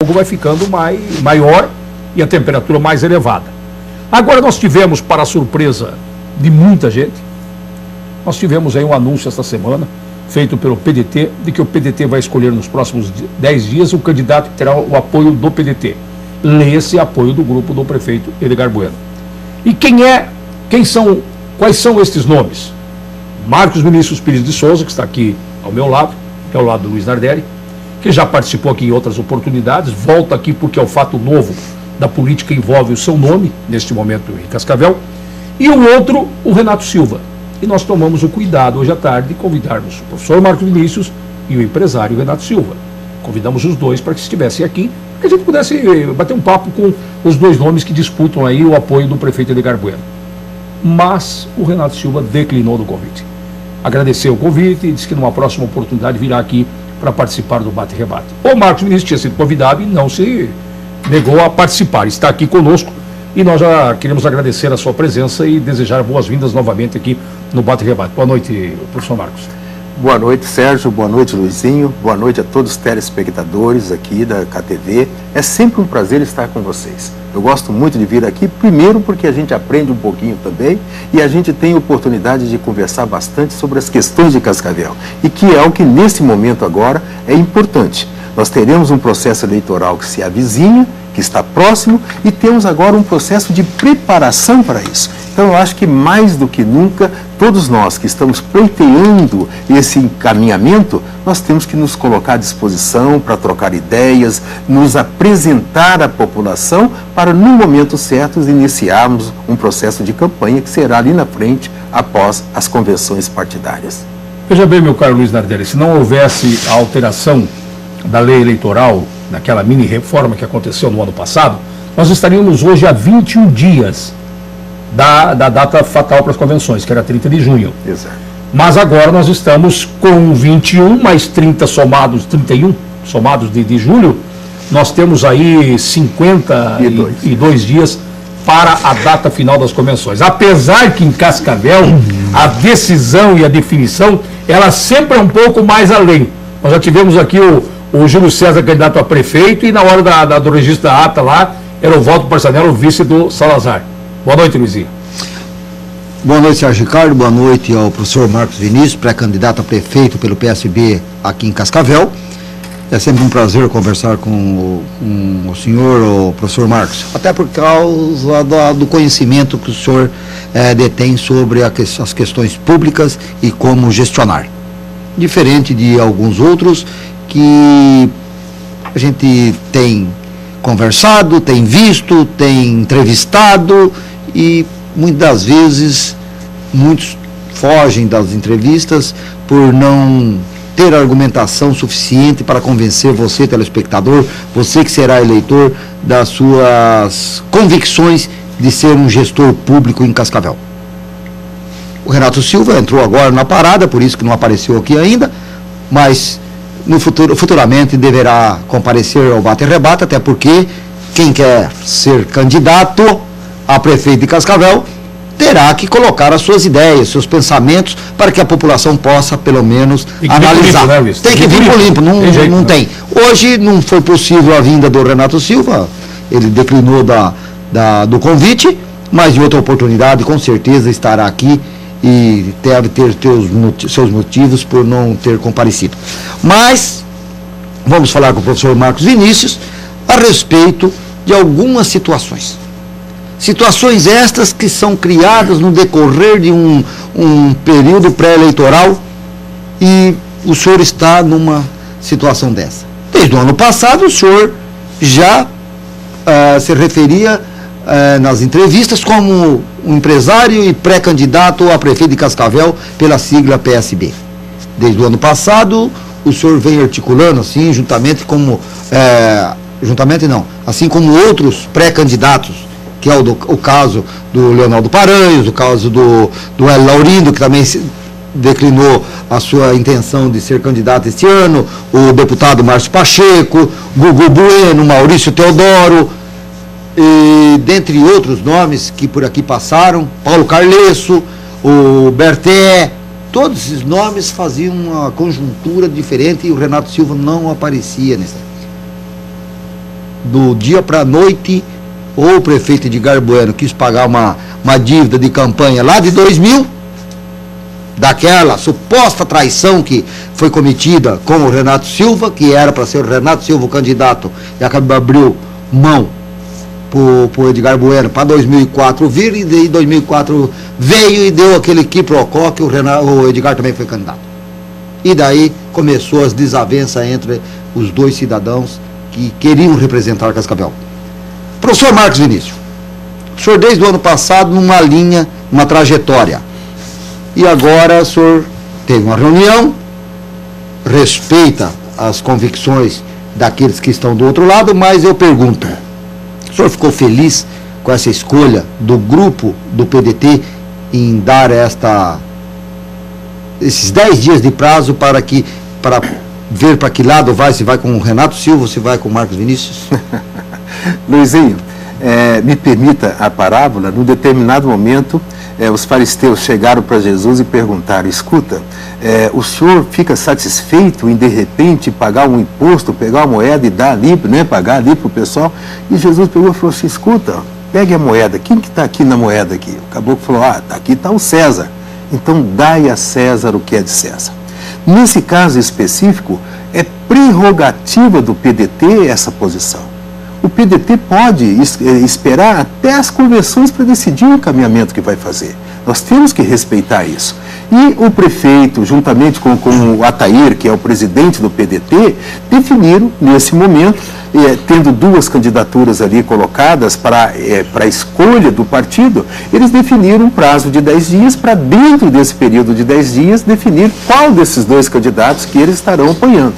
fogo vai ficando maior e a temperatura mais elevada. Agora nós tivemos, para a surpresa de muita gente, nós tivemos aí um anúncio esta semana, feito pelo PDT, de que o PDT vai escolher nos próximos 10 dias o candidato que terá o apoio do PDT. Lê-se apoio do grupo do prefeito Edgar Bueno. E quais são estes nomes? Marcos Vinícius Pires de Souza, que está aqui ao meu lado, que é ao lado do Luiz Nardelli, que já participou aqui em outras oportunidades, volta aqui porque é o fato novo da política envolve o seu nome, neste momento em Cascavel, e o outro, o Renato Silva. E nós tomamos o cuidado hoje à tarde de convidarmos o professor Marcos Vinícius e o empresário Renato Silva. Convidamos os dois para que estivessem aqui, para que a gente pudesse bater um papo com os dois nomes que disputam aí o apoio do prefeito Edgar Bueno. Mas o Renato Silva declinou do convite. Agradeceu o convite e disse que numa próxima oportunidade virá aqui para participar do bate-rebate. O Marcos Vinícius tinha sido convidado e não se negou a participar. Está aqui conosco e nós já queremos agradecer a sua presença e desejar boas-vindas novamente aqui no bate-rebate. Boa noite, professor Marcos. Boa noite, Sérgio. Boa noite, Luizinho. Boa noite a todos os telespectadores aqui da KTV. É sempre um prazer estar com vocês. Eu gosto muito de vir aqui, primeiro porque a gente aprende um pouquinho também e a gente tem oportunidade de conversar bastante sobre as questões de Cascavel, e que é o que nesse momento agora é importante. Nós teremos um processo eleitoral que se avizinha, que está próximo, e temos agora um processo de preparação para isso. Então eu acho que mais do que nunca, todos nós que estamos pleiteando esse encaminhamento, nós temos que nos colocar à disposição para trocar ideias, nos apresentar à população para, no momento certo, iniciarmos um processo de campanha que será ali na frente, após as convenções partidárias. Veja bem, meu caro Luiz Nardelli, se não houvesse a alteração da lei eleitoral, naquela mini-reforma que aconteceu no ano passado, nós estaríamos hoje a 21 dias da data fatal para as convenções, que era 30 de junho. Exato. Mas agora nós estamos com 21 mais 30 somados, 31 somados de julho, nós temos aí 52 dias para a data final das convenções. Apesar que em Cascavel a decisão e a definição, ela sempre é um pouco mais além. Nós já tivemos aqui o Júlio César candidato a prefeito e na hora do registro da ata lá, era o Walter Parsanello, o vice do Salazar. Boa noite, Luizinho. Boa noite, Sérgio Ricardo. Boa noite ao professor Marcos Vinícius, pré-candidato a prefeito pelo PSB aqui em Cascavel. É sempre um prazer conversar com o senhor, o professor Marcos, até por causa do conhecimento que o senhor detém sobre as questões públicas e como gestionar. Diferente de alguns outros que a gente tem conversado, tem visto, tem entrevistado e muitas das vezes muitos fogem das entrevistas por não ter argumentação suficiente para convencer você, telespectador, você que será eleitor, das suas convicções de ser um gestor público em Cascavel. O Renato Silva entrou agora na parada, por isso que não apareceu aqui ainda, mas futuramente deverá comparecer ao bate-rebate, até porque quem quer ser candidato a prefeito de Cascavel terá que colocar as suas ideias, seus pensamentos, para que a população possa, pelo menos, analisar. Tem que vir por limpo, não tem. Hoje não foi possível a vinda do Renato Silva, ele declinou do convite, mas em outra oportunidade, com certeza, estará aqui e deve ter seus motivos por não ter comparecido. Mas vamos falar com o professor Marcos Vinícius a respeito de algumas situações. Situações estas que são criadas no decorrer de um período pré-eleitoral, e o senhor está numa situação dessa. Desde o ano passado, o senhor já se referia nas entrevistas como um empresário e pré-candidato a prefeito de Cascavel pela sigla PSB. Desde o ano passado, o senhor vem articulando, assim, assim como outros pré-candidatos, que é o caso do Leonardo Paranhos, o caso do Hélio Laurindo, que também declinou a sua intenção de ser candidato este ano, o deputado Márcio Pacheco, Gugu Bueno, Maurício Teodoro, e dentre outros nomes que por aqui passaram, Paulo Carlesso, o Berté, todos esses nomes faziam uma conjuntura diferente e o Renato Silva não aparecia nessa. do dia para a noite, ou o prefeito Edgar Bueno quis pagar uma dívida de campanha lá de 2000, daquela suposta traição que foi cometida com o Renato Silva, que era para ser o Renato Silva o candidato, e acabou abriu mão para o Edgar Bueno para 2004 vir, e de 2004 veio e deu aquele quiprocó que o Edgar também foi candidato. E daí começou as desavenças entre os dois cidadãos que queriam representar Cascavel. Professor Marcos Vinícius, o senhor desde o ano passado numa linha, uma trajetória, e agora o senhor teve uma reunião, respeita as convicções daqueles que estão do outro lado, mas eu pergunto, o senhor ficou feliz com essa escolha do grupo do PDT em dar esses 10 dias de prazo para ver para que lado vai, se vai com o Renato Silva, se vai com o Marcos Vinícius? Luizinho, me permita a parábola. Num determinado momento, os fariseus chegaram para Jesus e perguntaram: escuta, o senhor fica satisfeito em de repente pagar um imposto, pegar uma moeda e dar ali, né, pagar ali para o pessoal? E Jesus pegou e falou assim: escuta, pegue a moeda, quem que está aqui na moeda aqui? O caboclo falou: aqui está o César, então dai a César o que é de César. Nesse caso específico, é prerrogativa do PDT essa posição. O PDT pode esperar até as convenções para decidir o encaminhamento que vai fazer. Nós temos que respeitar isso. E o prefeito, juntamente com o Atair, que é o presidente do PDT, definiram, nesse momento, tendo duas candidaturas ali colocadas para a escolha do partido, eles definiram um prazo de 10 dias para, dentro desse período de 10 dias, definir qual desses dois candidatos que eles estarão apoiando.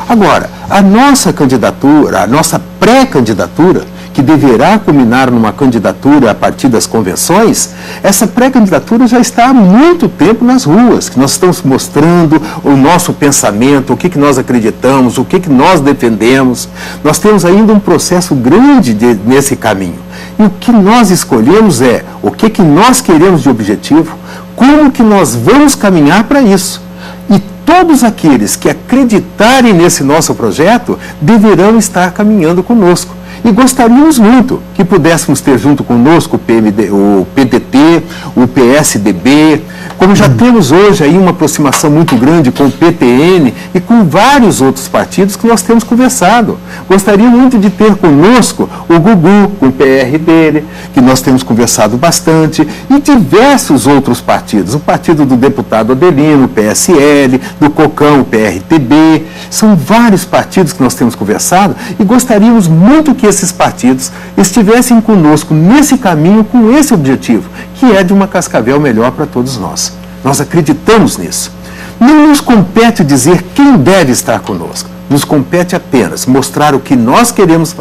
Agora, a nossa candidatura, a nossa pré-candidatura, que deverá culminar numa candidatura a partir das convenções, essa pré-candidatura já está há muito tempo nas ruas, que nós estamos mostrando o nosso pensamento, o que nós acreditamos, o que nós defendemos. Nós temos ainda um processo grande nesse caminho. E o que nós escolhemos é o que nós queremos de objetivo, como que nós vamos caminhar para isso. E todos aqueles que acreditarem nesse nosso projeto deverão estar caminhando conosco. E gostaríamos muito que pudéssemos ter junto conosco o PDT, o PSDB, como já temos hoje aí uma aproximação muito grande com o PTN e com vários outros partidos que nós temos conversado. Gostaria muito de ter conosco o Gugu, com o PR dele, que nós temos conversado bastante, e diversos outros partidos. O partido do deputado Adelino, o PSL, do Cocão, o PRTB. São vários partidos que nós temos conversado e gostaríamos muito que esses partidos estivessem conosco nesse caminho com esse objetivo, que é de uma Cascavel melhor para todos nós. Nós acreditamos nisso. Não nos compete dizer quem deve estar conosco. Nos compete apenas mostrar o que nós queremos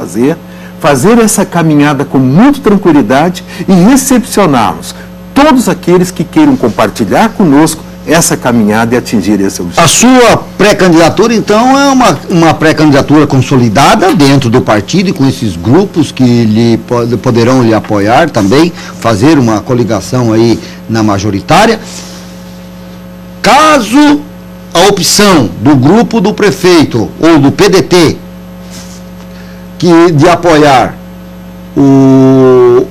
fazer essa caminhada com muita tranquilidade e recepcionarmos todos aqueles que queiram compartilhar conosco essa caminhada e atingir esse objetivo. A sua pré-candidatura, então, é uma pré-candidatura consolidada dentro do partido e com esses grupos que poderão lhe apoiar também, fazer uma coligação aí na majoritária. Caso a opção do grupo do prefeito ou do PDT de apoiar o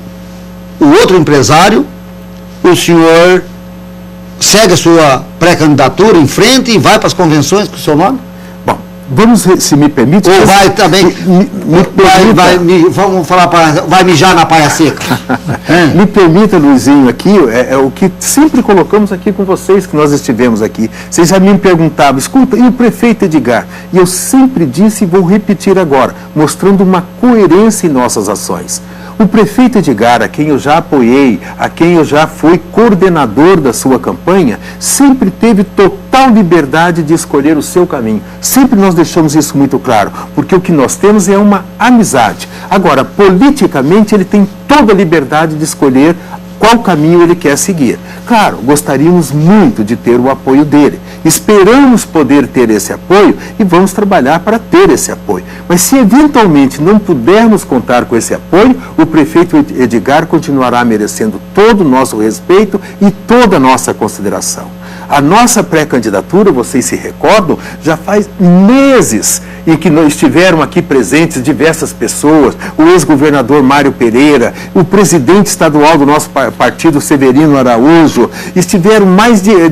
outro empresário, o senhor segue a sua pré-candidatura em frente e vai para as convenções com o seu nome? Bom, vamos, se me permite... Ou vai também... vamos falar vai mijar na paia seca. Me permita, Luizinho, aqui, é o que sempre colocamos aqui com vocês, que nós estivemos aqui. Vocês já me perguntavam: escuta, e o prefeito Edgar? E eu sempre disse e vou repetir agora, mostrando uma coerência em nossas ações. O prefeito Edgar, a quem eu já apoiei, a quem eu já fui coordenador da sua campanha, sempre teve total liberdade de escolher o seu caminho. Sempre nós deixamos isso muito claro, porque o que nós temos é uma amizade. Agora, politicamente, ele tem toda a liberdade de escolher qual caminho ele quer seguir. Claro, gostaríamos muito de ter o apoio dele. Esperamos poder ter esse apoio e vamos trabalhar para ter esse apoio. Mas se eventualmente não pudermos contar com esse apoio, o prefeito Edgar continuará merecendo todo o nosso respeito e toda a nossa consideração. A nossa pré-candidatura, vocês se recordam, já faz meses em que estiveram aqui presentes diversas pessoas, o ex-governador Mário Pereira, o presidente estadual do nosso partido, Severino Araújo, estiveram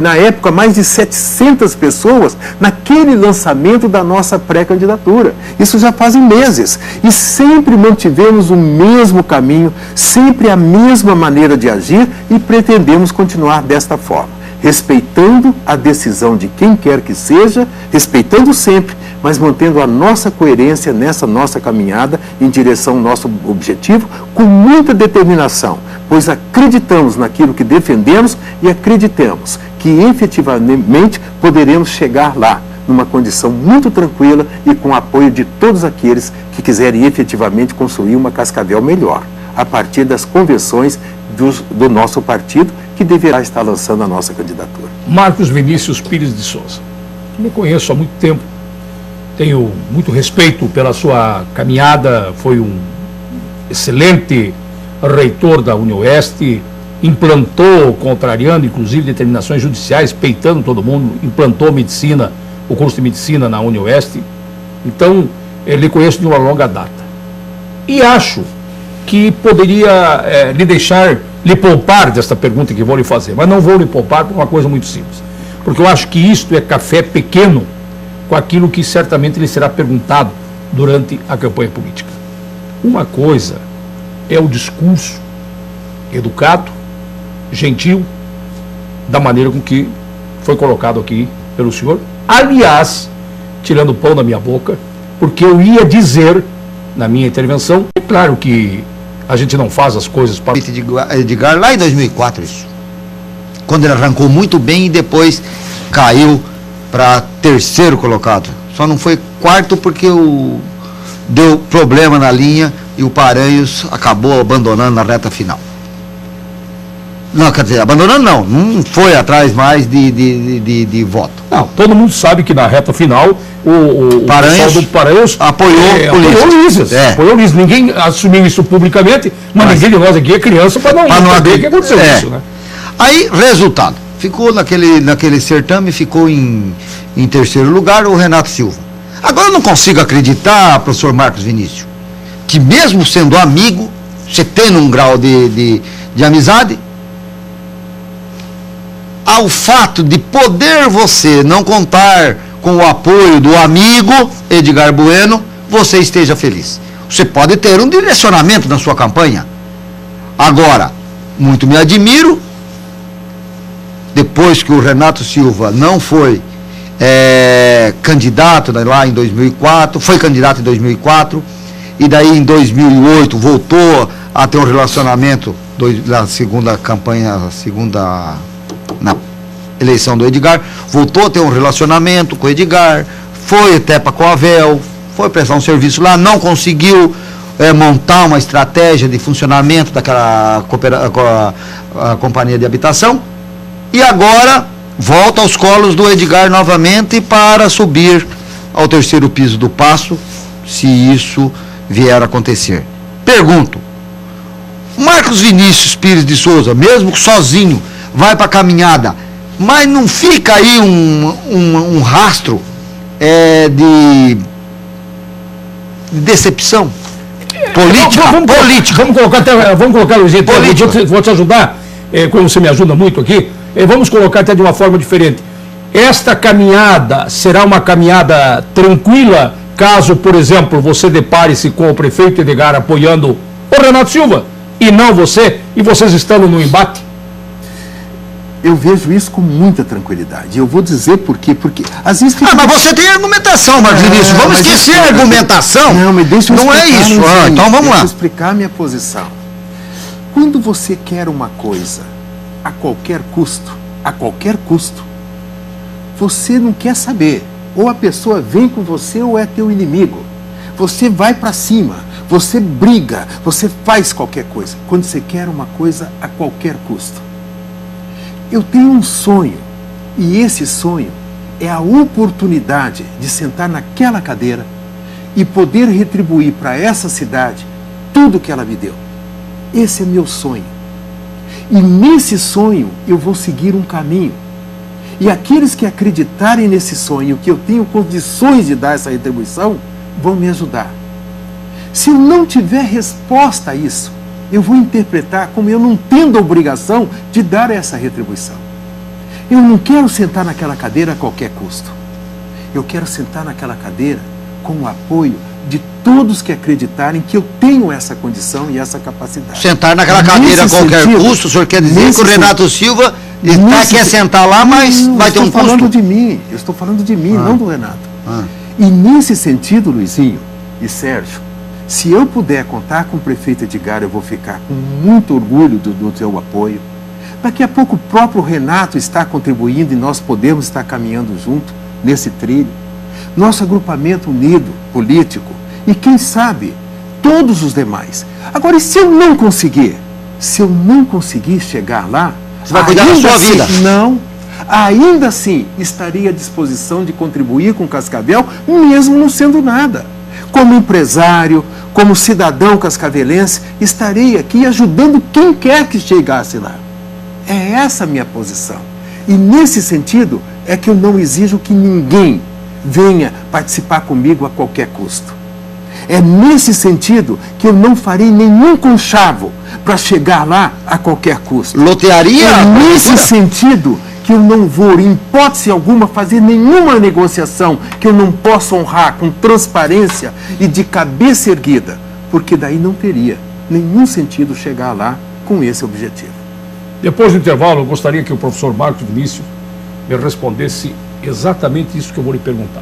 na época, mais de 700 pessoas naquele lançamento da nossa pré-candidatura. Isso já fazem meses. E sempre mantivemos o mesmo caminho, sempre a mesma maneira de agir e pretendemos continuar desta forma, respeitando a decisão de quem quer que seja, respeitando sempre, mas mantendo a nossa coerência nessa nossa caminhada em direção ao nosso objetivo, com muita determinação, pois acreditamos naquilo que defendemos e acreditamos que efetivamente poderemos chegar lá, numa condição muito tranquila e com o apoio de todos aqueles que quiserem efetivamente construir uma Cascavel melhor, a partir das convenções do nosso partido, que deverá estar lançando a nossa candidatura. Marcos Vinícius Pires de Souza. Me conheço há muito tempo, tenho muito respeito pela sua caminhada, foi um excelente reitor da UniOeste, implantou, contrariando inclusive determinações judiciais, peitando todo mundo, implantou medicina, o curso de medicina na UniOeste. Então, lhe conheço de uma longa data. E acho que poderia lhe poupar desta pergunta que vou lhe fazer, mas não vou lhe poupar por uma coisa muito simples, porque eu acho que isto é café pequeno com aquilo que certamente lhe será perguntado durante a campanha política. Uma coisa é o discurso educado, gentil, da maneira com que foi colocado aqui pelo senhor, aliás, tirando o pão da minha boca, porque eu ia dizer na minha intervenção, é claro que a gente não faz as coisas para... Edgar, lá em 2004, isso. Quando ele arrancou muito bem e depois caiu para terceiro colocado. Só não foi quarto porque deu problema na linha e o Paranhos acabou abandonando na reta final. Não, quer dizer, abandonando não foi atrás mais de voto. Não, todo mundo sabe que na reta final o pessoal do Paranhos apoiou o Ulisses. Apoiou o Ulisses. Ninguém assumiu isso publicamente, mas ninguém de nós aqui é criança para não saber que aconteceu isso, né? Aí, resultado, ficou naquele certame, ficou em terceiro lugar o Renato Silva. Agora eu não consigo acreditar, professor Marcos Vinícius, que mesmo sendo amigo, você tendo um grau de amizade, ao fato de poder você não contar com o apoio do amigo Edgar Bueno, você esteja feliz. Você pode ter um direcionamento na sua campanha. Agora, muito me admiro, depois que o Renato Silva não foi candidato lá em 2004, foi candidato em 2004, e daí em 2008 voltou a ter um relacionamento na segunda campanha, na eleição do Edgar, voltou a ter um relacionamento com o Edgar, foi até para Coavel, foi prestar um serviço lá, não conseguiu montar uma estratégia de funcionamento daquela a companhia de habitação, e agora volta aos colos do Edgar novamente para subir ao terceiro piso do Paço, se isso vier a acontecer. Pergunto, Marcos Vinícius Pires de Souza, mesmo sozinho, vai para a caminhada, mas não fica aí um rastro de decepção política? Vamos colocar, Luizinho, vou te ajudar, como você me ajuda muito aqui, vamos colocar até de uma forma diferente. Esta caminhada será uma caminhada tranquila, caso, por exemplo, você depare-se com o prefeito Edgar apoiando o Renato Silva, e não você, e vocês estando no embate? Eu vejo isso com muita tranquilidade. Eu vou dizer por quê. Porque às vezes... mas você tem argumentação, Marcos Vinícius. Vamos esquecer a argumentação. Não, mas deixa eu explicar. Não é isso. Então vamos lá. Deixa eu explicar a minha posição. Quando você quer uma coisa a qualquer custo, você não quer saber. Ou a pessoa vem com você ou é teu inimigo. Você vai para cima, você briga, você faz qualquer coisa. Quando você quer uma coisa a qualquer custo. Eu tenho um sonho, e esse sonho é a oportunidade de sentar naquela cadeira e poder retribuir para essa cidade tudo que ela me deu. Esse é meu sonho. E nesse sonho eu vou seguir um caminho. E aqueles que acreditarem nesse sonho, que eu tenho condições de dar essa retribuição, vão me ajudar. Se eu não tiver resposta a isso, eu vou interpretar como eu não tendo a obrigação de dar essa retribuição. Eu não quero sentar naquela cadeira a qualquer custo. Eu quero sentar naquela cadeira com o apoio de todos que acreditarem que eu tenho essa condição e essa capacidade. Sentar naquela cadeira a qualquer custo, o senhor quer dizer que o Renato Silva quer sentar lá, mas vai ter um custo? Eu estou falando de mim, não do Renato. E nesse sentido, Luizinho e Sérgio, se eu puder contar com o prefeito Edgar, eu vou ficar com muito orgulho do seu apoio. Daqui a pouco o próprio Renato está contribuindo e nós podemos estar caminhando junto nesse trilho. Nosso agrupamento unido, político, e quem sabe, todos os demais. Agora, e se eu não conseguir? Se eu não conseguir chegar lá... Você vai cuidar da sua vida? Não. Ainda assim, estaria à disposição de contribuir com Cascavel, mesmo não sendo nada. Como empresário, como cidadão cascavelense, estarei aqui ajudando quem quer que chegasse lá. É essa a minha posição. E nesse sentido, é que eu não exijo que ninguém venha participar comigo a qualquer custo. É nesse sentido que eu não farei nenhum conchavo para chegar lá a qualquer custo. Lotearia? É nesse sentido que eu não vou, em hipótese alguma, fazer nenhuma negociação que eu não possa honrar com transparência e de cabeça erguida, porque daí não teria nenhum sentido chegar lá com esse objetivo. Depois do intervalo, eu gostaria que o professor Marcos Vinícius me respondesse exatamente isso que eu vou lhe perguntar.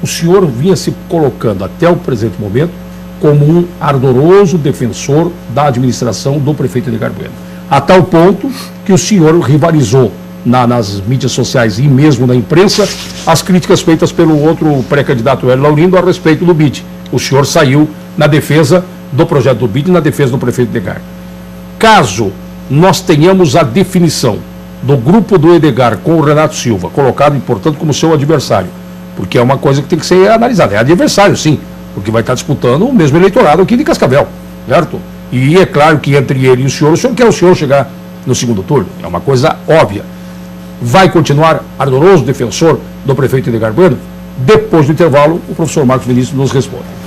O senhor vinha se colocando até o presente momento como um ardoroso defensor da administração do prefeito Edgar Bueno, a tal ponto que o senhor rivalizou nas mídias sociais e mesmo na imprensa as críticas feitas pelo outro pré-candidato Hélio Laurindo a respeito do BID. O senhor saiu na defesa do projeto do BID e na defesa do prefeito Edgar. Caso nós tenhamos a definição do grupo do Edgar com o Renato Silva, colocado, portanto, como seu adversário, porque é uma coisa que tem que ser analisada. É adversário, sim, porque vai estar disputando o mesmo eleitorado aqui de Cascavel, certo? E é claro que entre ele e o senhor quer o senhor chegar no segundo turno. É uma coisa óbvia. Vai continuar ardoroso defensor do prefeito Edgar Bueno? Depois do intervalo, o professor Marcos Vinícius nos responde.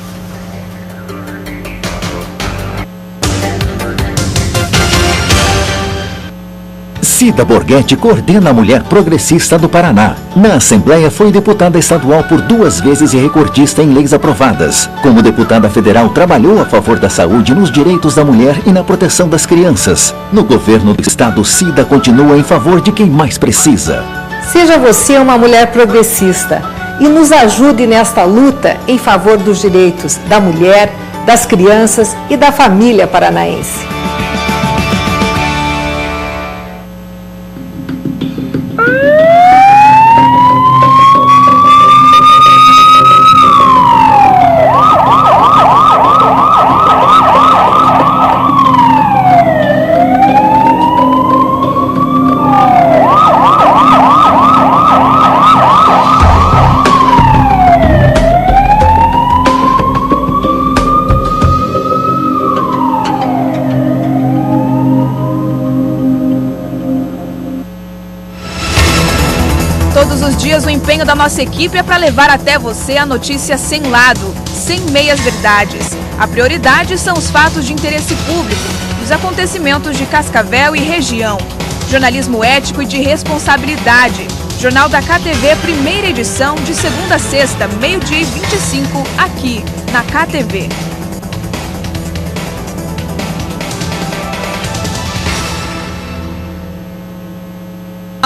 Cida Borghetti coordena a Mulher Progressista do Paraná. Na Assembleia foi deputada estadual por 2 vezes e recordista em leis aprovadas. Como deputada federal, trabalhou a favor da saúde, nos direitos da mulher e na proteção das crianças. No governo do estado, Cida continua em favor de quem mais precisa. Seja você uma mulher progressista e nos ajude nesta luta em favor dos direitos da mulher, das crianças e da família paranaense. O empenho da nossa equipe é para levar até você a notícia sem lado, sem meias-verdades. A prioridade são os fatos de interesse público, os acontecimentos de Cascavel e região. Jornalismo ético e de responsabilidade. Jornal da KTV, primeira edição, de segunda a sexta, 12h25, aqui na KTV.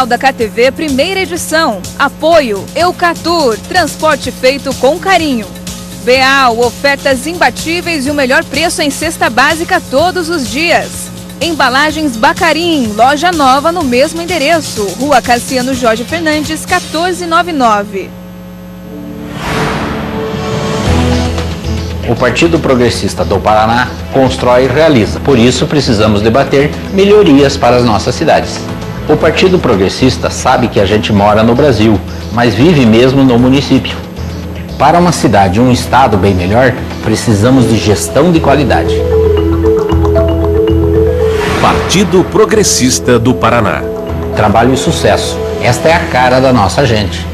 Da KTV, primeira edição. Apoio Eucatur, transporte feito com carinho. Beal, ofertas imbatíveis e o melhor preço em cesta básica todos os dias. Embalagens Bacarim, loja nova no mesmo endereço, Rua Cassiano Jorge Fernandes, 1499. O Partido Progressista do Paraná constrói e realiza. Por isso, precisamos debater melhorias para as nossas cidades. O Partido Progressista sabe que a gente mora no Brasil, mas vive mesmo no município. Para uma cidade e um estado bem melhor, precisamos de gestão de qualidade. Partido Progressista do Paraná. trabalho e sucesso. Esta é a cara da nossa gente.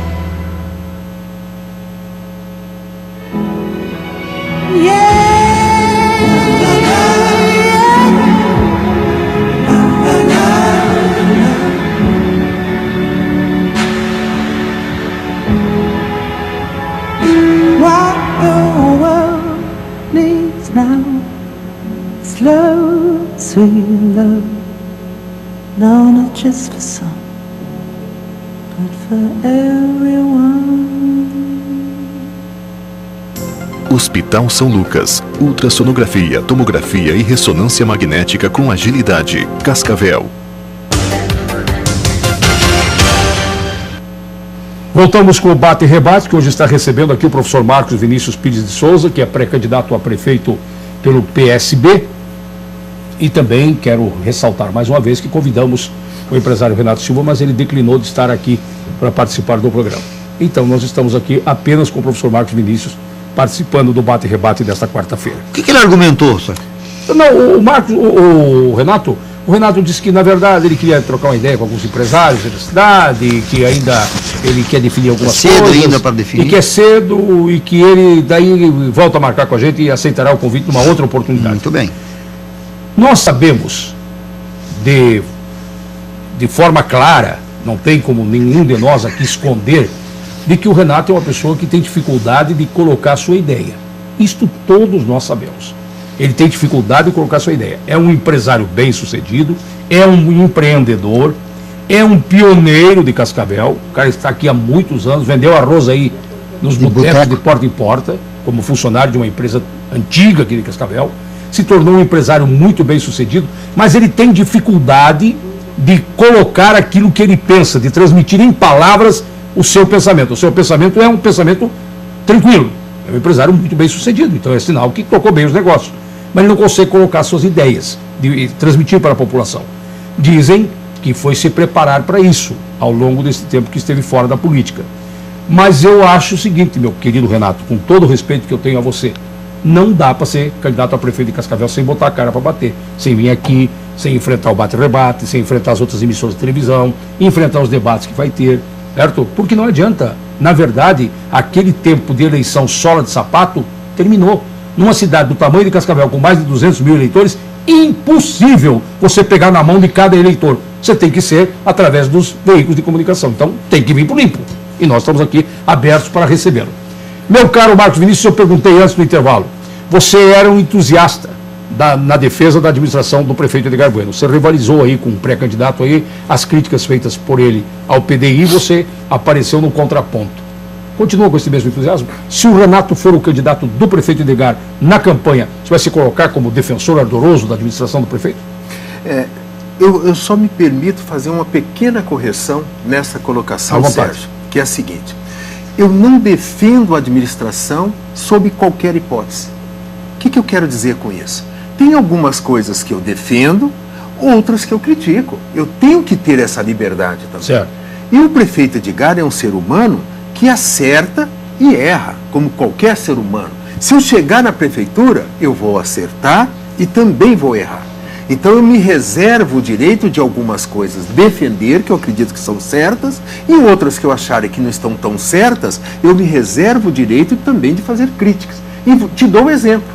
Slow, sweet love, no, not just for some, but for everyone. Hospital São Lucas, ultrassonografia, tomografia e ressonância magnética com agilidade. Cascavel. Voltamos com o Bate e Rebate, que hoje está recebendo aqui o professor Marcos Vinícius Pires de Souza, que é pré-candidato a prefeito pelo PSB. E também quero ressaltar mais uma vez que convidamos o empresário Renato Silva, mas ele declinou de estar aqui para participar do programa. Então nós estamos aqui apenas com o professor Marcos Vinícius participando do Bate e Rebate desta quarta-feira. O que ele argumentou, senhor? Não, o Marcos, o Renato disse que na verdade ele queria trocar uma ideia com alguns empresários da cidade, que ainda ele quer definir algumas coisas. Cedo ainda para definir. E que é cedo e que ele daí volta a marcar com a gente e aceitará o convite numa outra oportunidade. Muito bem. Nós sabemos de forma clara, não tem como nenhum de nós aqui esconder, de que o Renato é uma pessoa que tem dificuldade de colocar a sua ideia. Isto todos nós sabemos. Ele tem dificuldade de colocar a sua ideia. É um empresário bem-sucedido, é um empreendedor, é um pioneiro de Cascavel. O cara está aqui há muitos anos, vendeu arroz aí nos botecos de porta em porta, como funcionário de uma empresa antiga aqui de Cascavel. Se tornou um empresário muito bem-sucedido, mas ele tem dificuldade de colocar aquilo que ele pensa, de transmitir em palavras o seu pensamento. O seu pensamento é um pensamento tranquilo. É um empresário muito bem-sucedido, então é sinal que tocou bem os negócios. Mas ele não consegue colocar suas ideias, de transmitir para a população. Dizem que foi se preparar para isso, ao longo desse tempo que esteve fora da política. Mas eu acho o seguinte, meu querido Renato, com todo o respeito que eu tenho a você, não dá para ser candidato a prefeito de Cascavel sem botar a cara para bater, sem vir aqui, sem enfrentar o bate-rebate, sem enfrentar as outras emissoras de televisão, enfrentar os debates que vai ter, certo? Porque não adianta. Na verdade, aquele tempo de eleição sola de sapato terminou. Numa cidade do tamanho de Cascavel, com mais de 200 mil eleitores, impossível você pegar na mão de cada eleitor. Você tem que ser através dos veículos de comunicação. Então, tem que vir para o limpo. E nós estamos aqui abertos para recebê-lo. Meu caro Marcos Vinícius, eu perguntei antes do intervalo. Você era um entusiasta na defesa da administração do prefeito Edgar Bueno. Você rivalizou aí com um pré-candidato aí, as críticas feitas por ele ao PDI, você apareceu no contraponto. Continua com esse mesmo entusiasmo? Se o Renato for o candidato do prefeito Edgar na campanha, você vai se colocar como defensor ardoroso da administração do prefeito? Eu só me permito fazer uma pequena correção nessa colocação, Sérgio, que é a seguinte: eu não defendo a administração sob qualquer hipótese. O que eu quero dizer com isso? Tem algumas coisas que eu defendo, outras que eu critico. Eu tenho que ter essa liberdade também. Certo. E o prefeito Edgar é um ser humano que acerta e erra, como qualquer ser humano. Se eu chegar na prefeitura, eu vou acertar e também vou errar. Então eu me reservo o direito de algumas coisas defender, que eu acredito que são certas, e outras que eu acharem que não estão tão certas, eu me reservo o direito também de fazer críticas. E te dou um exemplo.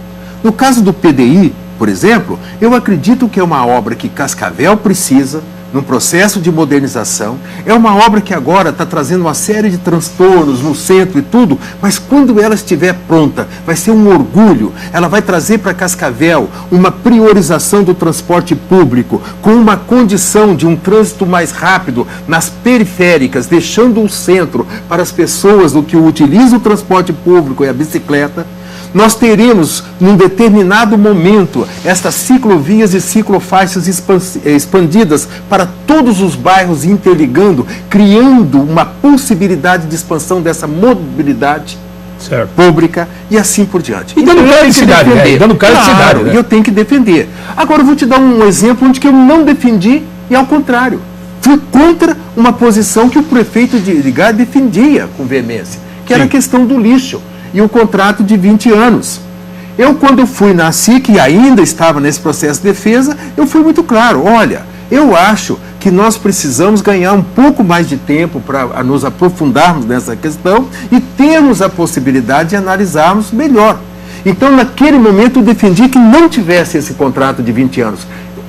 No caso do PDI, por exemplo, eu acredito que é uma obra que Cascavel precisa, num processo de modernização. É uma obra que agora está trazendo uma série de transtornos no centro e tudo, mas quando ela estiver pronta, vai ser um orgulho. Ela vai trazer para Cascavel uma priorização do transporte público, com uma condição de um trânsito mais rápido nas periféricas, deixando o centro para as pessoas do que utilizam o transporte público e a bicicleta. Nós teremos, num determinado momento, estas ciclovias e ciclofaixas expandidas para todos os bairros, interligando, criando uma possibilidade de expansão dessa mobilidade pública e assim por diante. E dando cara de cidade, né? Dando cara de cidade, né? E eu tenho que defender. Agora eu vou te dar um exemplo onde que eu não defendi e ao contrário. Fui contra uma posição que o prefeito de Edgar defendia com veemência, que era a questão do lixo e o contrato de 20 anos. Eu, quando fui na SIC e ainda estava nesse processo de defesa, eu fui muito claro: olha, Eu acho que nós precisamos ganhar um pouco mais de tempo para nos aprofundarmos nessa questão e termos a possibilidade de analisarmos melhor. Então, naquele momento, eu defendi que não tivesse esse contrato de 20 anos.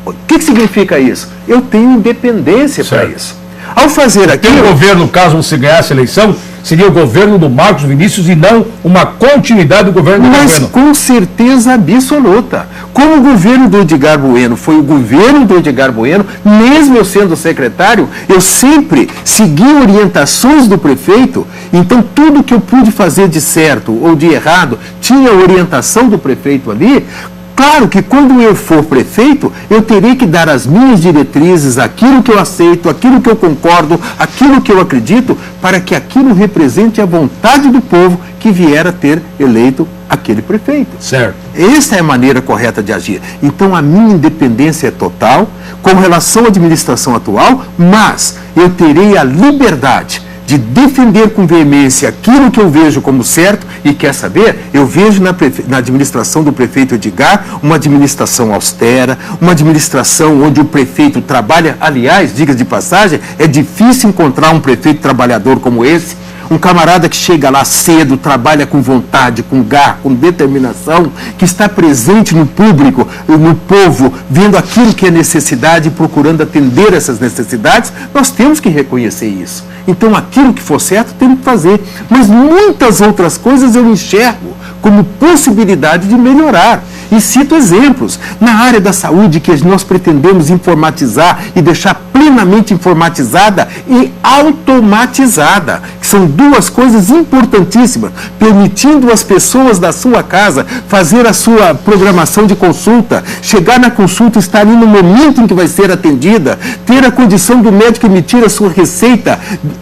O que significa isso? Eu tenho independência para isso. Ao fazer aquilo... O governo, caso você ganhasse a eleição, seria o governo do Marcos Vinícius e não uma continuidade do governo do Mas governo. Com certeza absoluta. Como o governo do Edgar Bueno foi o governo do Edgar Bueno, mesmo eu sendo secretário, eu sempre segui orientações do prefeito. Então, tudo que eu pude fazer de certo ou de errado, tinha orientação do prefeito ali. Claro que quando eu for prefeito, eu terei que dar as minhas diretrizes, aquilo que eu aceito, aquilo que eu concordo, aquilo que eu acredito, para que aquilo represente a vontade do povo que vier a ter eleito aquele prefeito. Certo. Essa é a maneira correta de agir. Então, a minha independência é total com relação à administração atual, mas eu terei a liberdade de defender com veemência aquilo que eu vejo como certo e quer saber, eu vejo na administração do prefeito Edgar uma administração austera, uma administração onde o prefeito trabalha, aliás, diga de passagem, é difícil encontrar um prefeito trabalhador como esse, um camarada que chega lá cedo, trabalha com vontade, com garra, com determinação, que está presente no público, no povo, vendo aquilo que é necessidade e procurando atender essas necessidades, nós temos que reconhecer isso. Então, aquilo que for certo, temos que fazer. Mas muitas outras coisas eu enxergo como possibilidade de melhorar. E cito exemplos. Na área da saúde, que nós pretendemos informatizar e deixar plenamente informatizada e automatizada, que são duas coisas importantíssimas, permitindo às pessoas da sua casa fazer a sua programação de consulta, chegar na consulta, estar ali no momento em que vai ser atendida, ter a condição do médico emitir a sua receita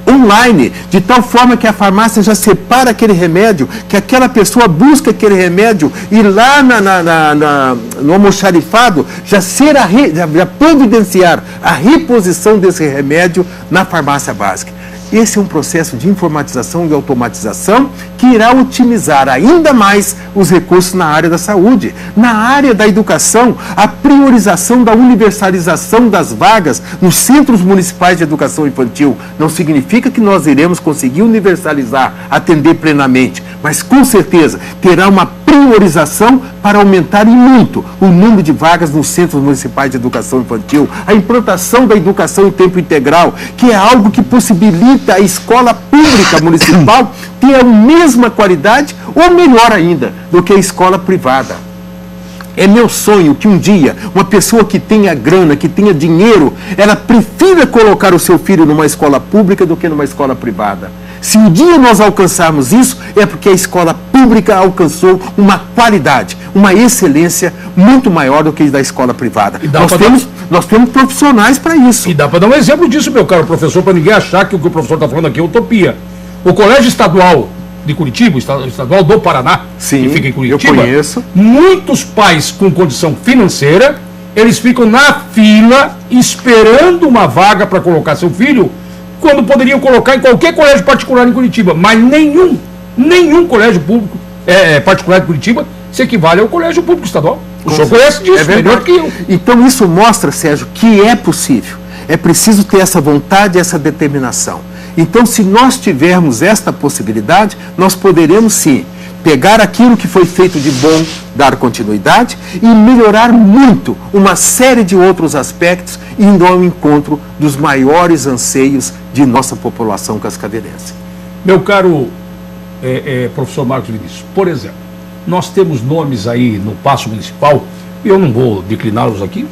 online, de tal forma que a farmácia já separa aquele remédio, que aquela pessoa busca aquele remédio e lá no almoxarifado já providenciar a reposição desse remédio na farmácia básica. Esse é um processo de informatização e automatização que irá otimizar ainda mais os recursos na área da saúde. Na área da educação, a priorização da universalização das vagas nos centros municipais de educação infantil não significa que nós iremos conseguir universalizar, atender plenamente, mas com certeza terá uma priorização para aumentar em muito o número de vagas nos centros municipais de educação infantil, a implantação da educação em tempo integral, que é algo que possibilita a escola pública municipal ter a mesma qualidade ou melhor ainda do que a escola privada. É meu sonho que um dia uma pessoa que tenha grana, que tenha dinheiro, ela prefira colocar o seu filho numa escola pública do que numa escola privada. Se um dia nós alcançarmos isso, é porque a escola pública alcançou uma qualidade, uma excelência muito maior do que a da escola privada. Nós temos profissionais para isso. E dá para dar um exemplo disso, meu caro professor, para ninguém achar que o que o professor está falando aqui é utopia. O Colégio Estadual de Curitiba, Estadual do Paraná, sim, que fica em Curitiba, eu conheço. Muitos pais com condição financeira, eles ficam na fila esperando uma vaga para colocar seu filho, quando poderiam colocar em qualquer colégio particular em Curitiba, mas nenhum colégio público particular de Curitiba se equivale ao colégio público estadual. O senhor conhece disso, melhor que eu. Então isso mostra, Sérgio, que é possível. É preciso ter essa vontade, essa determinação. Então, se nós tivermos esta possibilidade, nós poderemos sim pegar aquilo que foi feito de bom, dar continuidade e melhorar muito uma série de outros aspectos, indo ao encontro dos maiores anseios de nossa população cascavelense. Meu caro professor Marcos Vinícius, por exemplo, nós temos nomes aí no Paço Municipal, e eu não vou decliná-los aqui,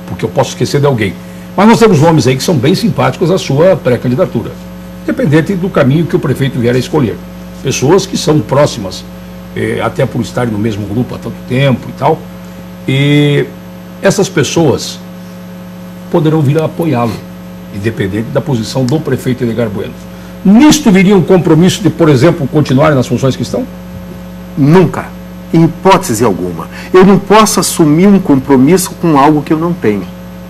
porque eu posso esquecer de alguém, mas nós temos nomes aí que são bem simpáticos à sua pré-candidatura, dependente do caminho que o prefeito vier a escolher. Pessoas que são próximas, até por estarem no mesmo grupo há tanto tempo e tal, e essas pessoas poderão vir a apoiá-lo, independente da posição do prefeito Edgar Bueno. Nisto viria um compromisso de, por exemplo, continuarem nas funções que estão? Nunca, em hipótese alguma. Eu não posso assumir um compromisso com algo que eu não tenho,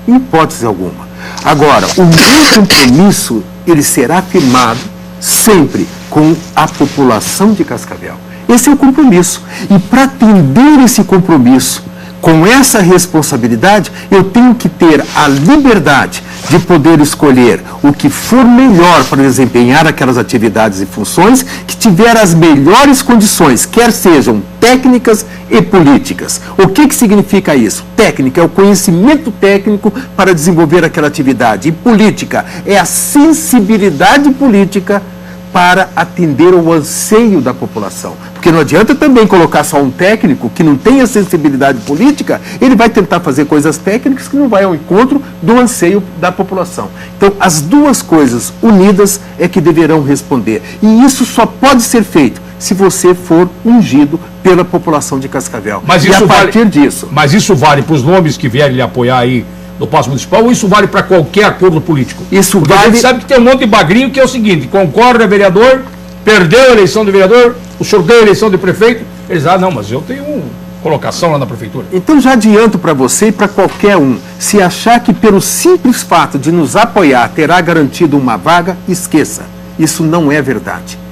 em hipótese alguma. Agora, o meu compromisso, ele será firmado sempre com a população de Cascavel. Esse é o compromisso. E para atender esse compromisso, com essa responsabilidade, eu tenho que ter a liberdade de poder escolher o que for melhor para desempenhar aquelas atividades e funções que tiver as melhores condições, quer sejam técnicas e políticas. O que significa isso? Técnica é o conhecimento técnico para desenvolver aquela atividade. E política é a sensibilidade política para atender ao anseio da população. Porque não adianta também colocar só um técnico que não tenha sensibilidade política, ele vai tentar fazer coisas técnicas que não vai ao encontro do anseio da população. Então, as duas coisas unidas é que deverão responder. E isso só pode ser feito se você for ungido pela população de Cascavel. Mas e isso a partir disso... Mas isso vale para os nomes que vierem lhe apoiar aí no Paço Municipal, ou isso vale para qualquer acordo político? Isso porque vale... a gente sabe que tem um monte de bagrinho que é o seguinte: concorre a vereador, perdeu a eleição de vereador, o senhor deu a eleição de prefeito, eles não, mas eu tenho colocação lá na prefeitura. Então já adianto para você e para qualquer um, se achar que pelo simples fato de nos apoiar terá garantido uma vaga, esqueça, isso não é verdade.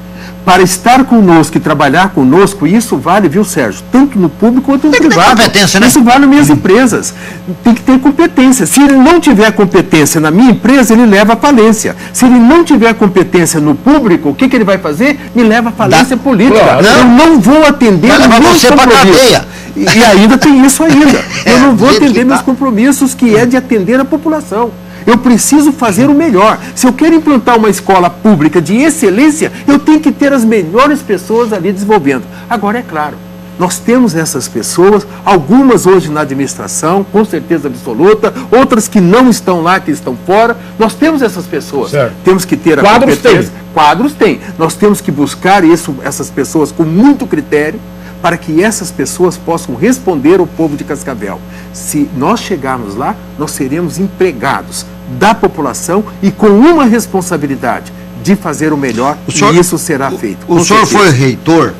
Para estar conosco e trabalhar conosco, isso vale, viu, Sérgio? Tanto no público quanto no privado. Tem que ter competência, né? Isso vale nas minhas empresas. Tem que ter competência. Se ele não tiver competência na minha empresa, ele leva à falência. Se ele não tiver competência no público, o que ele vai fazer? Me leva à falência política. Claro. Eu não vou atender meus compromissos. E ainda tem isso ainda. Eu não vou atender meus compromissos, que é de atender a população. Eu preciso fazer o melhor. Se eu quero implantar uma escola pública de excelência, eu tenho que ter as melhores pessoas ali desenvolvendo. Agora, é claro, nós temos essas pessoas, algumas hoje na administração, com certeza absoluta, outras que não estão lá, que estão fora. Nós temos essas pessoas. Certo. Temos que ter a Quadros competência. tem. Quadros tem. Nós temos que buscar essas pessoas com muito critério, para que essas pessoas possam responder ao povo de Cascavel. Se nós chegarmos lá, nós seremos empregados da população e com uma responsabilidade de fazer o melhor, e isso será feito. O senhor foi reitor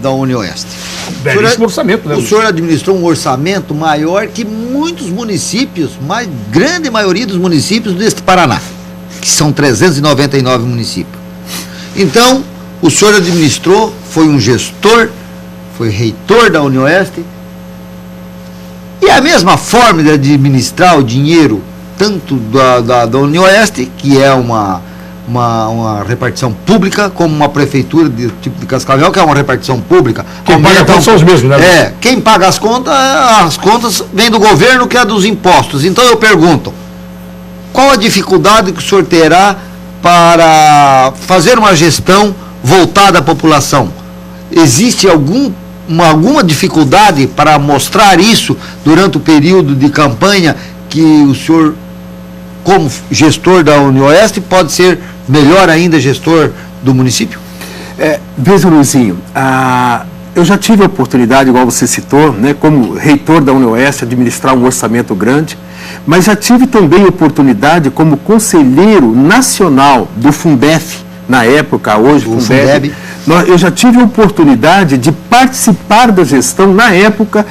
da UniOeste. Belíssimo orçamento, né? O senhor administrou um orçamento maior que muitos municípios, grande maioria dos municípios deste Paraná, que são 399 municípios. Então, o senhor administrou, foi um gestor, foi reitor da UniOeste, e a mesma forma de administrar o dinheiro, tanto da UniOeste, que é uma repartição pública, como uma prefeitura de tipo de Cascavel, que é uma repartição pública. Quem paga contas são os mesmos, né? Quem paga as contas vem do governo, que é dos impostos. Então eu pergunto, qual a dificuldade que o senhor terá para fazer uma gestão voltada à população? Existe alguma dificuldade para mostrar isso durante o período de campanha, que o senhor, como gestor da UniOeste, pode ser melhor ainda gestor do município? Veja, Luizinho, eu já tive a oportunidade, igual você citou, né, como reitor da UniOeste, administrar um orçamento grande, mas já tive também a oportunidade como conselheiro nacional do Fundef, na época, hoje, Fundeb. Eu já tive a oportunidade de participar da gestão na época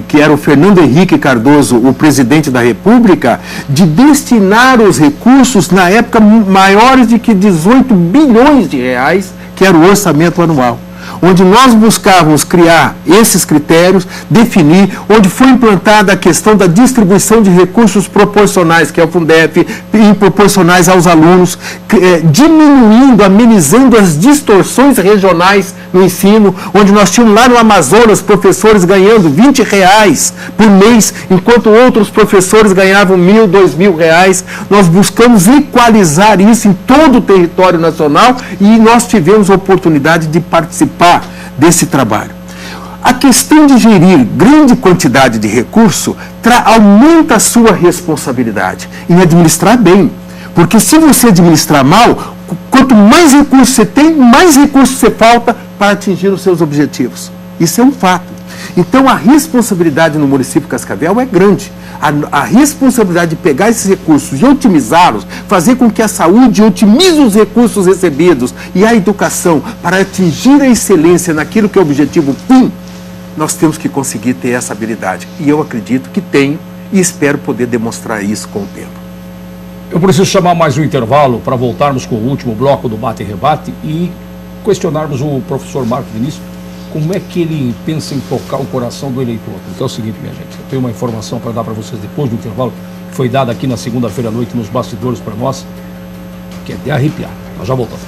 que era o Fernando Henrique Cardoso, o presidente da República, de destinar os recursos, na época, maiores de que 18 bilhões de reais, que era o orçamento anual. Onde nós buscávamos criar esses critérios, definir, onde foi implantada a questão da distribuição de recursos proporcionais, que é o Fundef, e proporcionais aos alunos, diminuindo, amenizando as distorções regionais no ensino, onde nós tínhamos lá no Amazonas professores ganhando R$20 por mês, enquanto outros professores ganhavam R$1.000, R$2.000. Nós buscamos equalizar isso em todo o território nacional e nós tivemos a oportunidade de participar desse trabalho. A questão de gerir grande quantidade de recurso aumenta a sua responsabilidade em administrar bem. Porque se você administrar mal, quanto mais recursos você tem, mais recursos você falta para atingir os seus objetivos. Isso é um fato. Então a responsabilidade no município de Cascavel é grande. A responsabilidade de pegar esses recursos e otimizá-los, fazer com que a saúde otimize os recursos recebidos e a educação para atingir a excelência naquilo que é o objetivo fim, nós temos que conseguir ter essa habilidade. E eu acredito que tenho e espero poder demonstrar isso com o tempo. Eu preciso chamar mais um intervalo para voltarmos com o último bloco do Bate e Rebate e questionarmos o professor Marcos Vinícius como é que ele pensa em tocar o coração do eleitor. Porque é o seguinte, minha gente, eu tenho uma informação para dar para vocês depois do intervalo, que foi dada aqui na segunda-feira à noite nos bastidores para nós, que é de arrepiar. Nós já voltamos.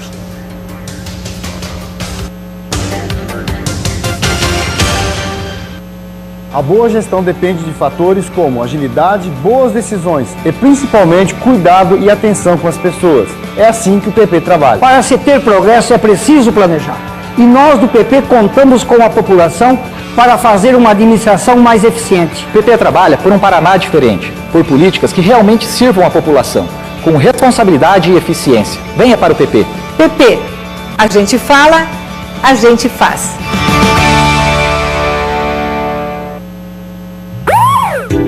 A boa gestão depende de fatores como agilidade, boas decisões e principalmente cuidado e atenção com as pessoas. É assim que o PP trabalha. Para se ter progresso é preciso planejar. E nós do PP contamos com a população para fazer uma administração mais eficiente. O PP trabalha por um Paraná diferente, por políticas que realmente sirvam à população, com responsabilidade e eficiência. Venha para o PP. PP, a gente fala, a gente faz.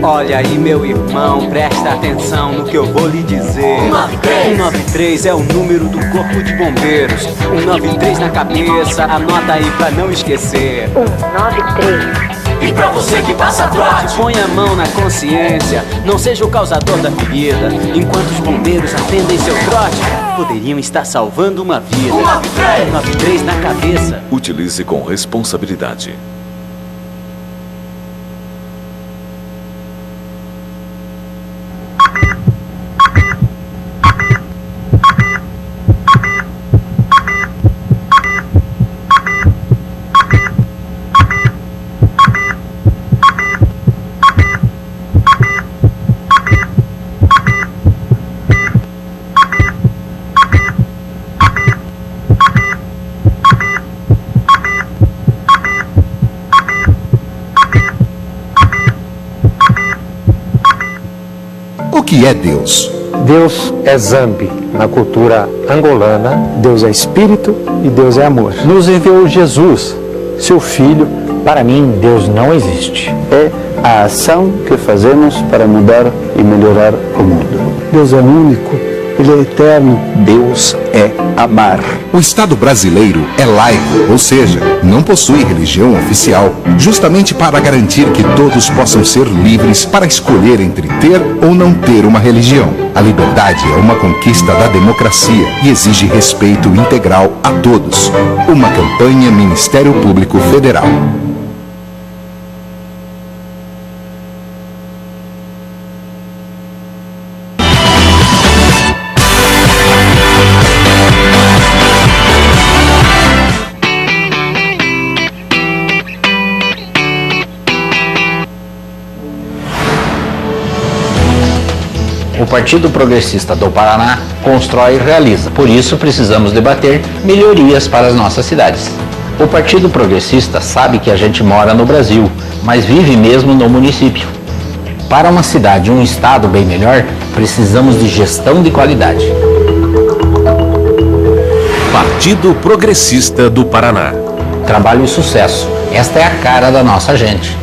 Olha aí, meu irmão, presta atenção no que eu vou lhe dizer. 193 é o número do Corpo de Bombeiros. 193 na cabeça, anota aí pra não esquecer. 193. E pra você que passa trote, põe a mão na consciência, não seja o causador da ferida. Enquanto os bombeiros atendem seu trote, poderiam estar salvando uma vida. 193 na cabeça. Utilize com responsabilidade. O que é Deus? Deus é Zambi. Na cultura angolana, Deus é espírito e Deus é amor. Nos enviou Jesus, seu filho. Para mim, Deus não existe. É a ação que fazemos para mudar e melhorar o mundo. Deus é único, Ele é eterno. Deus é amar. O Estado brasileiro é laico, ou seja, não possui religião oficial, justamente para garantir que todos possam ser livres para escolher entre ter ou não ter uma religião. A liberdade é uma conquista da democracia e exige respeito integral a todos. Uma campanha Ministério Público Federal. O Partido Progressista do Paraná constrói e realiza. Por isso, precisamos debater melhorias para as nossas cidades. O Partido Progressista sabe que a gente mora no Brasil, mas vive mesmo no município. Para uma cidade e um estado bem melhor, precisamos de gestão de qualidade. Partido Progressista do Paraná. Trabalho e sucesso. Esta é a cara da nossa gente.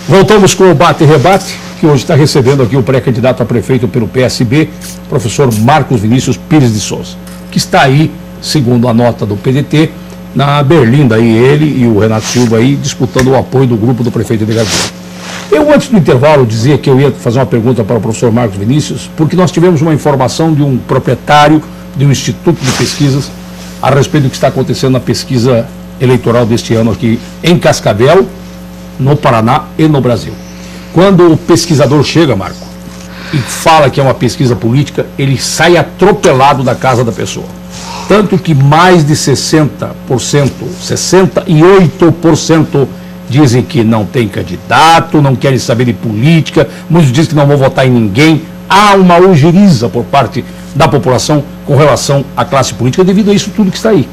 Voltamos com o Bate e Rebate, que hoje está recebendo aqui o pré-candidato a prefeito pelo PSB, professor Marcos Vinícius Pires de Souza, que está aí, segundo a nota do PDT, na Berlinda, aí ele e o Renato Silva aí disputando o apoio do grupo do prefeito de Gabriel. Eu, antes do intervalo, dizia que eu ia fazer uma pergunta para o professor Marcos Vinícius, porque nós tivemos uma informação de um proprietário de um instituto de pesquisas a respeito do que está acontecendo na pesquisa eleitoral deste ano aqui em Cascavel, no Paraná e no Brasil. Quando o pesquisador chega, Marco, e fala que é uma pesquisa política, ele sai atropelado da casa da pessoa. Tanto que mais de 60%, 68% dizem que não tem candidato, não querem saber de política, muitos dizem que não vão votar em ninguém. Há uma ojeriza por parte da população com relação à classe política devido a isso tudo que está aí.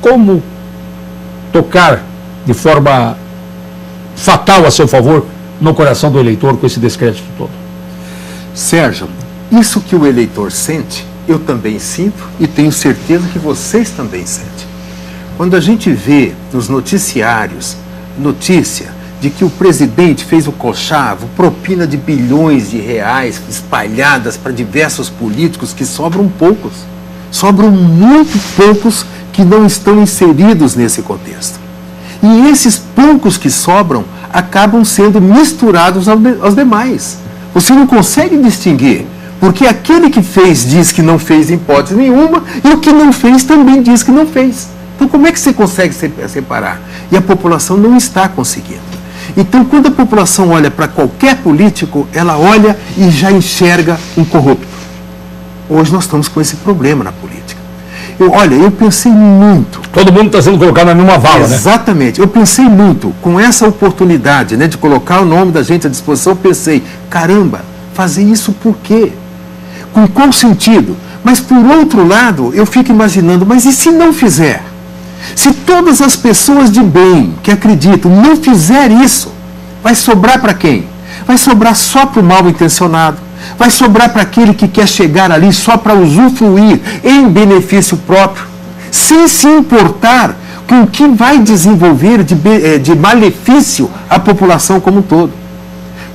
Como tocar de forma fatal a seu favor no coração do eleitor com esse descrédito todo? Sérgio, isso que o eleitor sente, eu também sinto e tenho certeza que vocês também sentem. Quando a gente vê nos noticiários notícia de que o presidente fez o cochavo, propina de bilhões de reais espalhadas para diversos políticos, que sobram poucos, sobram muito poucos que não estão inseridos nesse contexto. E esses poucos que sobram acabam sendo misturados aos demais. Você não consegue distinguir Porque aquele que fez diz que não fez em hipótese nenhuma, e o que não fez também diz que não fez. Então como é que você consegue separar? E a população não está conseguindo. Então quando a população olha para qualquer político, ela olha e já enxerga um corrupto. Hoje nós estamos com esse problema na política. Eu pensei muito. Todo mundo está sendo colocado na mesma vala, né? Exatamente. Eu pensei muito com essa oportunidade, né, de colocar o nome da gente à disposição. Eu pensei, caramba, fazer isso por quê? Com qual sentido? Mas por outro lado, eu fico imaginando, mas e se não fizer? Se todas as pessoas de bem que acreditam não fizer isso, vai sobrar para quem? Vai sobrar só para o mal intencionado. Vai sobrar para aquele que quer chegar ali só para usufruir em benefício próprio, sem se importar com o que vai desenvolver de malefício à população como um todo.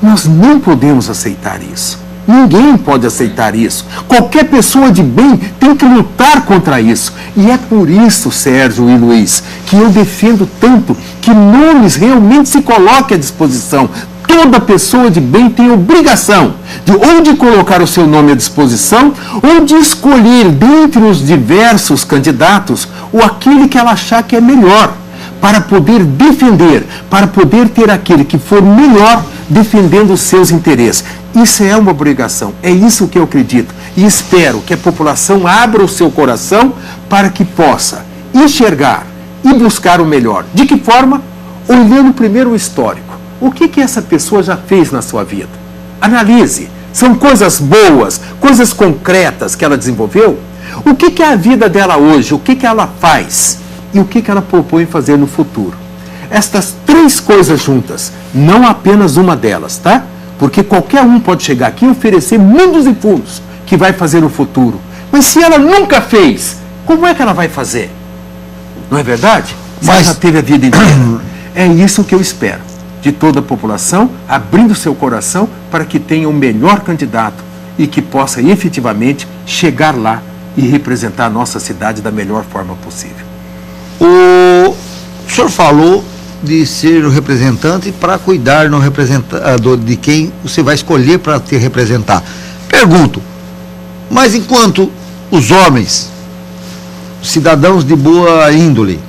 Nós não podemos aceitar isso. Ninguém pode aceitar isso. Qualquer pessoa de bem tem que lutar contra isso. E é por isso, Sérgio e Luiz, que eu defendo tanto que nomes realmente se coloquem à disposição. Toda pessoa de bem tem obrigação de ou de colocar o seu nome à disposição ou de escolher dentre os diversos candidatos ou aquele que ela achar que é melhor para poder defender, para poder ter aquele que for melhor defendendo os seus interesses. Isso é uma obrigação, é isso que eu acredito e espero que a população abra o seu coração para que possa enxergar e buscar o melhor. De que forma? Olhando primeiro o histórico. O que essa pessoa já fez na sua vida? Analise. São coisas boas, coisas concretas que ela desenvolveu? O que é a vida dela hoje? O que ela faz? E o que ela propõe fazer no futuro? Estas três coisas juntas, não apenas uma delas, tá? Porque qualquer um pode chegar aqui e oferecer mundos e fundos que vai fazer no futuro. Mas se ela nunca fez, como é que ela vai fazer? Não é verdade? Mas ela já teve a vida inteira. É isso que eu espero de toda a população, abrindo seu coração para que tenha o melhor candidato e que possa efetivamente chegar lá e representar a nossa cidade da melhor forma possível. O senhor falou de ser o representante para cuidar no representador de quem você vai escolher para te representar. Pergunto, mas enquanto os homens, os cidadãos de boa índole,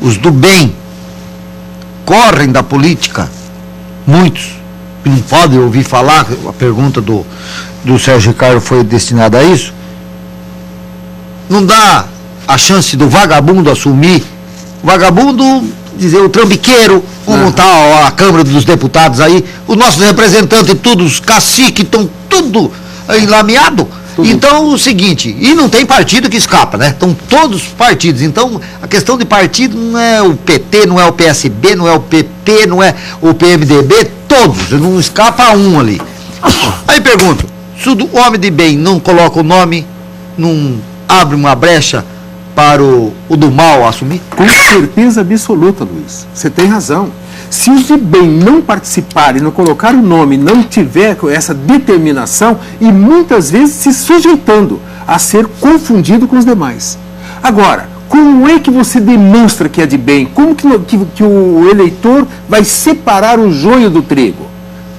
os do bem, correm da política, muitos que não podem ouvir falar, a pergunta do Sérgio Ricardo foi destinada a isso, não dá a chance do vagabundo assumir, o vagabundo, dizer, o trambiqueiro, como está a Câmara dos Deputados aí, os nossos representantes, todos os caciques, estão tudo enlameado. Então, o seguinte, e não tem partido que escapa, né? Estão todos os partidos. Então, a questão de partido não é o PT, não é o PSB, não é o PP, não é o PMDB, todos, não escapa um ali. Aí pergunto, se o homem de bem não coloca o nome, não abre uma brecha para o do mal assumir? Com certeza absoluta, Luiz. Você tem razão. Se os de bem não participarem, não colocar o nome, não tiver essa determinação e muitas vezes se sujeitando a ser confundido com os demais. Agora, como é que você demonstra que é de bem? Como que o eleitor vai separar o joio do trigo?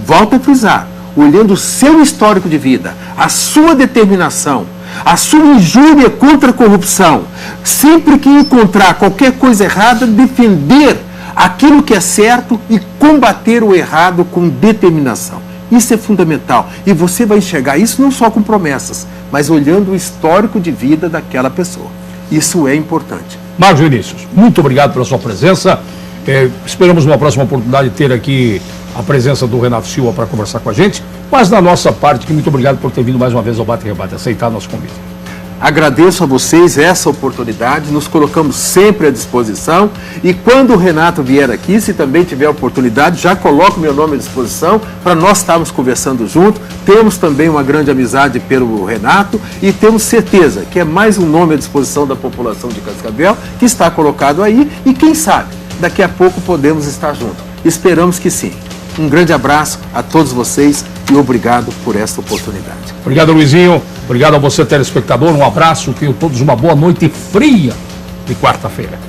Volto a frisar, olhando o seu histórico de vida, a sua determinação, a sua injúria contra a corrupção, sempre que encontrar qualquer coisa errada, defender aquilo que é certo e combater o errado com determinação. Isso é fundamental. E você vai enxergar isso não só com promessas, mas olhando o histórico de vida daquela pessoa. Isso é importante. Marcos Vinícius, muito obrigado pela sua presença. Esperamos numa próxima oportunidade ter aqui a presença do Renato Silva para conversar com a gente. Mas da nossa parte, muito obrigado por ter vindo mais uma vez ao Bate e Rebate, aceitar nosso convite. Agradeço a vocês essa oportunidade, nos colocamos sempre à disposição e quando o Renato vier aqui, se também tiver oportunidade, já coloco meu nome à disposição para nós estarmos conversando junto. Temos também uma grande amizade pelo Renato e temos certeza que é mais um nome à disposição da população de Cascavel que está colocado aí e quem sabe, daqui a pouco podemos estar juntos. Esperamos que sim. Um grande abraço a todos vocês e obrigado por esta oportunidade. Obrigado, Luizinho. Obrigado a você, telespectador. Um abraço. Tenham todos uma boa noite fria de quarta-feira.